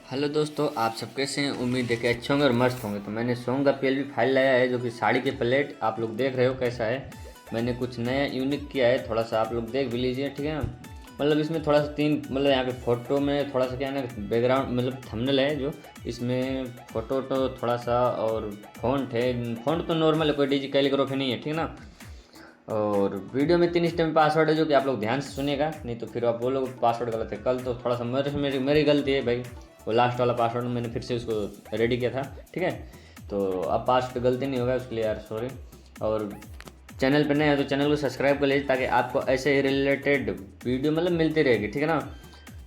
Hello दोस्तों, आप सब कैसे हैं। उम्मीद है कि अच्छे होंगे और मस्त होंगे। तो मैंने सॉन्ग का पीएलबी फाइल लाया है जो कि साड़ी के प्लेट आप लोग देख रहे हो कैसा है। मैंने कुछ नया यूनिक किया है, थोड़ा सा आप लोग देख भी लीजिए, ठीक है ना। मतलब इसमें थोड़ा सा तीन मतलब यहाँ पे फ़ोटो में थोड़ा सा क्या है ना, बैकग्राउंड मतलब थंबनेल है जो इसमें फ़ोटो तो थोड़ा सा और फ़ॉन्ट है। फ़ॉन्ट तो नॉर्मल है, कोई डिजी कैलीग्राफी नहीं है, ठीक है ना। और वीडियो में 3 स्टेप में पासवर्ड है जो कि आप लोग ध्यान से सुनिएगा, नहीं तो फिर आप बोलोगे पासवर्ड गलत है। कल तो थोड़ा सा मेरी गलती है भाई, वो लास्ट वाला पासवर्ड मैंने फिर से उसको रेडी किया था, ठीक है। तो अब पासवर्ड गलती नहीं होगा, उसके लिए यार सॉरी। और चैनल पर नए हैं तो चैनल को सब्सक्राइब कर लीजिए ताकि आपको ऐसे ही रिलेटेड वीडियो मतलब मिलती रहेगी, ठीक है ना।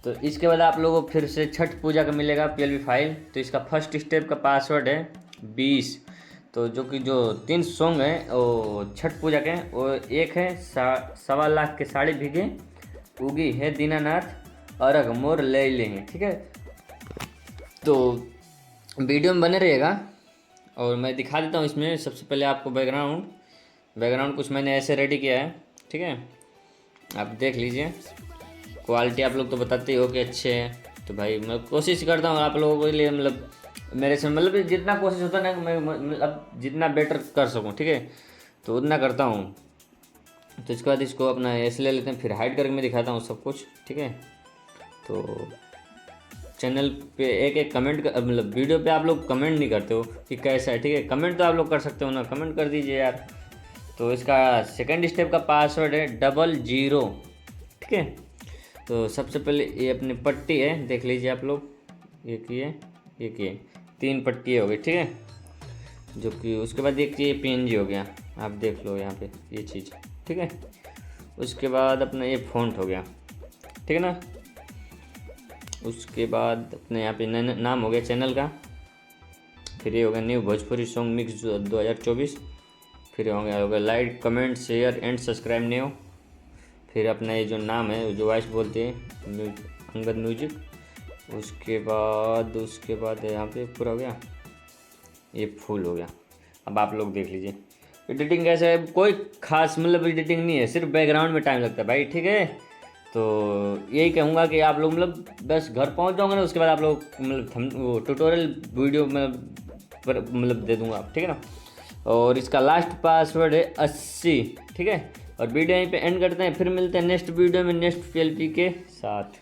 तो इसके बाद आप लोगों को फिर से छठ पूजा का मिलेगा पीएलबी फाइल। तो इसका फर्स्ट स्टेप का पासवर्ड है 20। तो जो 3 सॉन्ग हैं वो छठ पूजा के हैं। वो एक है 1.25 लाख के साड़ी भीगे, उगी है दीनानाथ, अर्घ मोर ले लेंगे, ठीक है। तो वीडियो में बने रहिएगा और मैं दिखा देता हूँ। इसमें सबसे पहले आपको बैकग्राउंड कुछ मैंने ऐसे रेडी किया है, ठीक है। आप देख लीजिए, क्वालिटी आप लोग तो बताते ही हो कि अच्छे हैं। तो भाई मैं कोशिश करता हूँ आप लोगों के लिए, मतलब मेरे से मतलब जितना कोशिश होता है ना, मैं अब जितना बेटर कर सकूँ, ठीक है, तो उतना करता हूँ। तो इसके बाद इसको अपना ऐसे ले लेते हैं, फिर हाइड करके मैं दिखाता हूँ सब कुछ, ठीक है। तो चैनल पे एक एक कमेंट मतलब वीडियो पे आप लोग कमेंट नहीं करते हो कि कैसा है, ठीक है। कमेंट तो आप लोग कर सकते हो ना, कमेंट कर दीजिए यार। तो इसका सेकंड स्टेप का पासवर्ड है 00, ठीक है। तो सबसे पहले ये अपनी पट्टी है, देख लीजिए आप लोग, एक ये 3 पट्टी हो गई, ठीक है। जो कि उसके बाद एक ये PNG हो गया, आप देख लो यहाँ पे ये चीज़, ठीक है। उसके बाद अपना ये फ़ॉन्ट हो गया, ठीक है ना। उसके बाद अपने यहाँ पे नाम हो गया चैनल का। फिर ये हो गया न्यू भोजपुरी सॉन्ग मिक्स 2024। फिर हो गया like comment share and subscribe new. फिर अपना ये जो नाम है जो वॉइस बोलते हैं अंगद म्यूजिक। उसके बाद यहाँ पे पूरा हो गया, ये फुल हो गया। अब आप लोग देख लीजिए एडिटिंग कैसे है। कोई खास मतलब एडिटिंग नहीं है, सिर्फ बैकग्राउंड में टाइम लगता है भाई, ठीक है। तो यही कहूँगा कि आप लोग मतलब बस घर पहुँच जाओगे ना, उसके बाद आप लोग मतलब वो ट्यूटोरियल वीडियो में पर मतलब दे दूँगा, ठीक है ना। और इसका लास्ट पासवर्ड है 80, ठीक है। और वीडियो यहीं पे एंड करते हैं, फिर मिलते हैं नेक्स्ट वीडियो में नेक्स्ट PLP के साथ।